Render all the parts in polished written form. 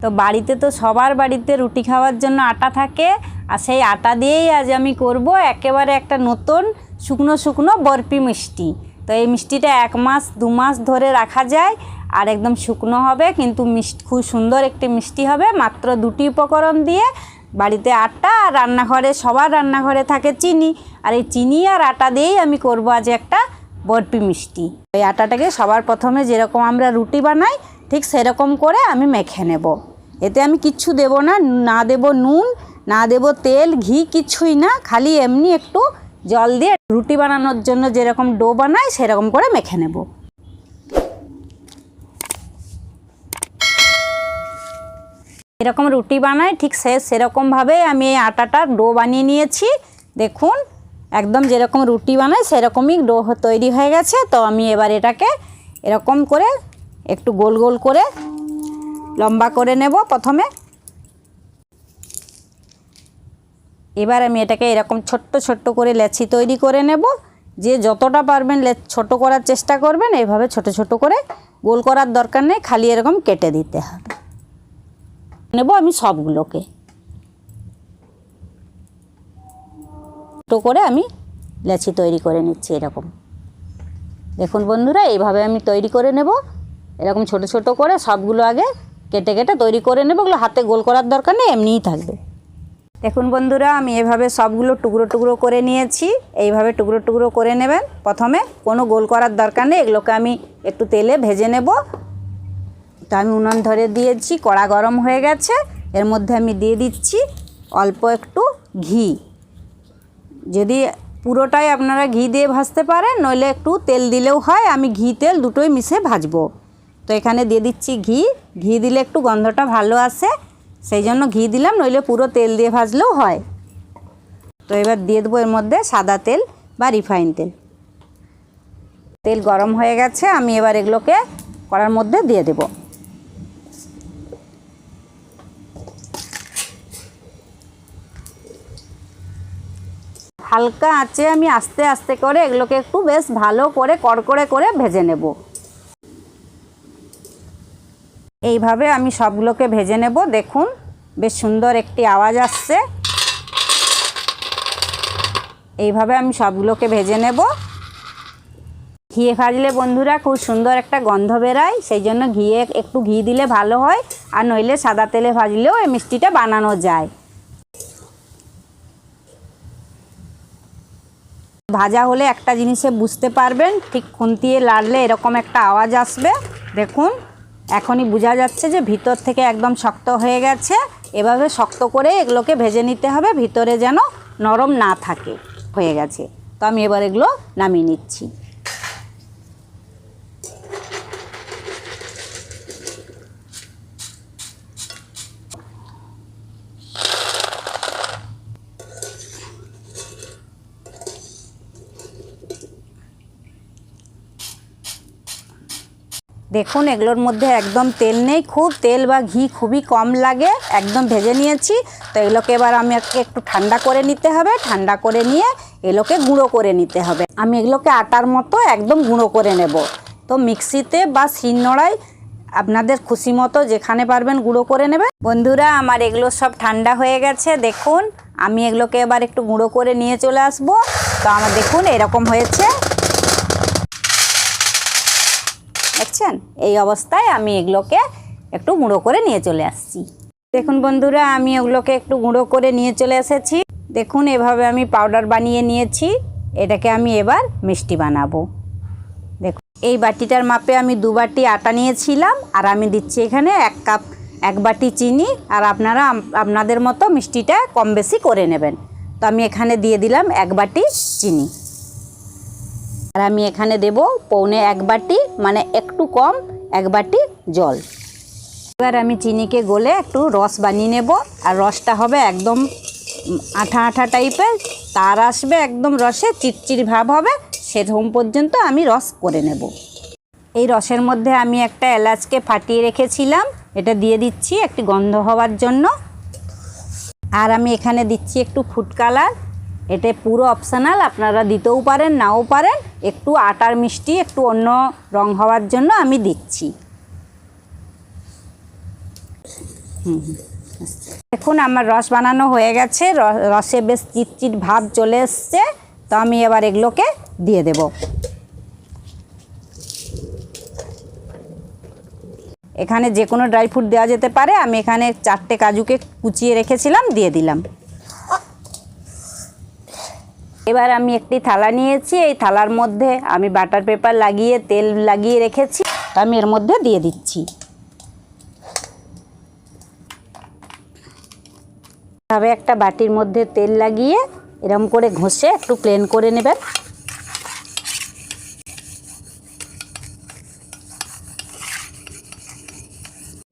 তো বাড়িতে তো সবার বাড়িতে রুটি খাওয়ার জন্য আটা থাকে, আর সেই আটা দিয়েই আজ আমি করব একেবারে একটা নতুন শুকনো শুকনো বরফি মিষ্টি। তো এই মিষ্টিটা 1 মাস 2 মাস ধরে রাখা যায়, আর একদম শুকনো হবে, কিন্তু খুব সুন্দর একটি মিষ্টি হবে। মাত্র 2টি উপকরণ দিয়ে বাড়িতে আটা, আর রান্নাঘরে সবার রান্নাঘরে থাকে চিনি, আর এই চিনি আর আটা দিয়েই আমি করব আজ একটা বরফি মিষ্টি। এই আটাটাকে সবার প্রথমে যেরকম আমরা রুটি বানাই ঠিক সেরকম করে আমি মেখে নেব। এতে আমি কিচ্ছু দেব না, না দেব নুন, না দেব তেল, ঘি, কিছুই না, খালি এমনি একটু জল দিয়ে রুটি বানানোর জন্য যেরকম ডো বানাই সেরকম করে মেখে নেব। এরকম রুটি বানাই ঠিক সেরকমভাবে আমি এই আটাটার ডো বানিয়ে নিয়েছি। দেখুন একদম যেরকম রুটি বানাই সেরকমই ডো তৈরি হয়ে গেছে। তো আমি এবার এটাকে এরকম করে একটু গোল গোল করে লম্বা করে নেব প্রথমে। এবার আমি এটাকে এরকম ছোট্ট ছোট্ট করে লেচি তৈরি করে নেব। যে যতটা পারবেন ছোট করার চেষ্টা করবেন, এইভাবে ছোট ছোট করে, গোল করার দরকার নেই, খালি এরকম কেটে দিতে হবে। নেব আমি সবগুলোকে ছোট করে আমি লেচি তৈরি করে নিচ্ছি এরকম। দেখুন বন্ধুরা, এইভাবে আমি তৈরি করে নেব এরকম ছোট ছোট করে সবগুলো আগে কেটে কেটে তৈরি করে নেব। ওগুলো হাতে গোল করার দরকার নেই, এমনিই থাকবে। দেখুন বন্ধুরা, আমি এভাবে সবগুলো টুকরো টুকরো করে নিয়েছি। এইভাবে টুকরো টুকরো করে নেবেন। প্রথমে কোনো গোল করার দরকার নেই, এগুলোকে আমি একটু তেলে ভেজে নেব। তো আমি উনুন ধরে দিয়েছি, কড়া গরম হয়ে গেছে। এর মধ্যে আমি দিয়ে দিচ্ছি অল্প একটু ঘি। যদি পুরোটাই আপনারা ঘি দিয়ে ভাজতে পারেন, নইলে একটু তেল দিলেও হয়। আমি ঘি তেল দুটোই মিশে ভাজবো। তো এখানে দিয়ে দিচ্ছি ঘি। ঘি দিলে একটু গন্ধটা ভালো আসে, সেই জন্য ঘি দিলাম, নইলে পুরো তেল দিয়ে ভাজলেও হয়। তো এবার দিয়ে দেবো এর মধ্যে সাদা তেল বা রিফাইন তেল। তেল গরম হয়ে গেছে, আমি এবার এগুলোকে কড়ার মধ্যে দিয়ে দেব। হালকা আঁচে আমি আস্তে আস্তে করে এগুলোকে একটু বেশ ভালো করে কড়কড়ে করে ভেজে নেব। এইভাবে আমি সবগুলোকে ভেজে নেব। দেখুন বেশ সুন্দর একটি আওয়াজ আসছে। এইভাবে আমি সবগুলোকে ভেজে নেব। ঘিয়ে ভাজলে বন্ধুরা খুব সুন্দর একটা গন্ধ বেরায়, সেই জন্য একটু ঘি দিলে ভালো হয়, আর নইলে সাদা তেলে ভাজলেও এই মিষ্টিটা বানানো যায়। ভাজা হলে একটা জিনিসে বুঝতে পারবেন, ঠিক খুন্তিয়ে লাড়লে এরকম একটা আওয়াজ আসবে। দেখুন এখনই বোঝা যাচ্ছে যে ভিতর থেকে একদম শক্ত হয়ে গেছে। এভাবে শক্ত করে এগুলোকে ভেজে নিতে হবে, ভিতরে যেন নরম না থাকে। হয়ে গেছে, তো আমি এবার এগুলো নামিয়ে নিচ্ছি। দেখুন এগুলোর মধ্যে একদম তেল নেই, খুব তেল বা ঘি খুবই কম লাগে, একদম ভেজে নিয়েছি। তো এগুলোকে এবার আমি একটু ঠান্ডা করে নিতে হবে। ঠান্ডা করে নিয়ে এগুলোকে গুঁড়ো করে নিতে হবে। আমি এগুলোকে আটার মতো একদম গুঁড়ো করে নেব। তো মিক্সিতে বা শিলনোড়ায় আপনাদের খুশি মতো যেখানে পারবেন গুঁড়ো করে নেবে। বন্ধুরা আমার এগুলো সব ঠান্ডা হয়ে গেছে। দেখুন আমি এগুলোকে এবার একটু গুঁড়ো করে নিয়ে চলে আসব। তো আমার দেখুন এরকম হয়েছে, দেখছেন? এই অবস্থায় আমি এগুলোকে একটু গুঁড়ো করে নিয়ে চলে আসছি। দেখুন বন্ধুরা, আমি ওগুলোকে একটু গুঁড়ো করে নিয়ে চলে এসেছি। দেখুন এভাবে আমি পাউডার বানিয়ে নিয়েছি। এটাকে আমি এবার মিষ্টি বানাবো। দেখুন এই বাটিটার মাপে আমি 2 বাটি আটা নিয়েছিলাম, আর আমি দিচ্ছি এখানে 1 কাপ 1 বাটি চিনি। আর আপনারা আপনাদের মতো মিষ্টিটা কম বেশি করে নেবেন। তো আমি এখানে দিয়ে দিলাম 1 বাটি চিনি, আর আমি এখানে দেব পৌনে 1 বাটি, মানে একটু কম 1 বাটি জল। এবার আমি চিনিকে গলে একটু রস বানিয়ে নেব, আর রসটা হবে একদম আঠা আঠা টাইপের, তার আসবে একদম রসে চিটচিট ভাব হবে, সেরকম পর্যন্ত আমি রস করে নেব। এই রসের মধ্যে আমি একটা এলাচকে ফাটিয়ে রেখেছিলাম, এটা দিয়ে দিচ্ছি একটি গন্ধ হওয়ার জন্য। আর আমি এখানে দিচ্ছি একটু ফুড কালার। এটা পুরো অপশনাল, আপনারা দিতেও পারেন নাও পারেন। একটু আটার মিষ্টি একটু অন্য রং হওয়ার জন্য আমি দিচ্ছি। দেখুন আমার রস বানানো হয়ে গেছে, রসে বেশ চিটচিট ভাব চলে এসছে। তো আমি এবার এগুলোকে দিয়ে দেব। এখানে যে কোনো ড্রাই ফ্রুট দেওয়া যেতে পারে, আমি এখানে 4টে কাজুকে কুচিয়ে রেখেছিলাম, দিয়ে দিলাম। এবার আমি একটি থালা নিয়েছি, এই থালার মধ্যে আমি বাটার পেপার লাগিয়ে তেল লাগিয়ে রেখেছি, আমি এর মধ্যে দিয়ে দিচ্ছি। তবে একটা বাটির মধ্যে তেল লাগিয়ে এরকম করে ঘষে একটু প্লেন করে নেবেন।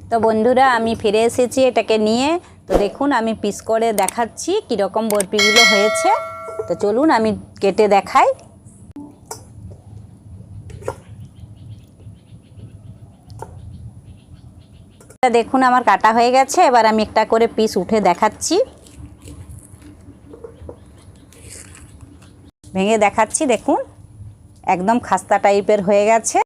তো বন্ধুরা আমি ফিরে এসেছি এটাকে নিয়ে। তো দেখুন আমি পিস করে দেখাচ্ছি কীরকম বরফিগুলো হয়েছে। তো চলুন আমি কেটে দেখাই। দেখুন আমার কাটা হয়ে গেছে, এবার আমি একটা করে পিস উঠে দেখাচ্ছি, ভেঙে দেখাচ্ছি। দেখুন একদম খাস্তা টাইপের হয়ে গেছে।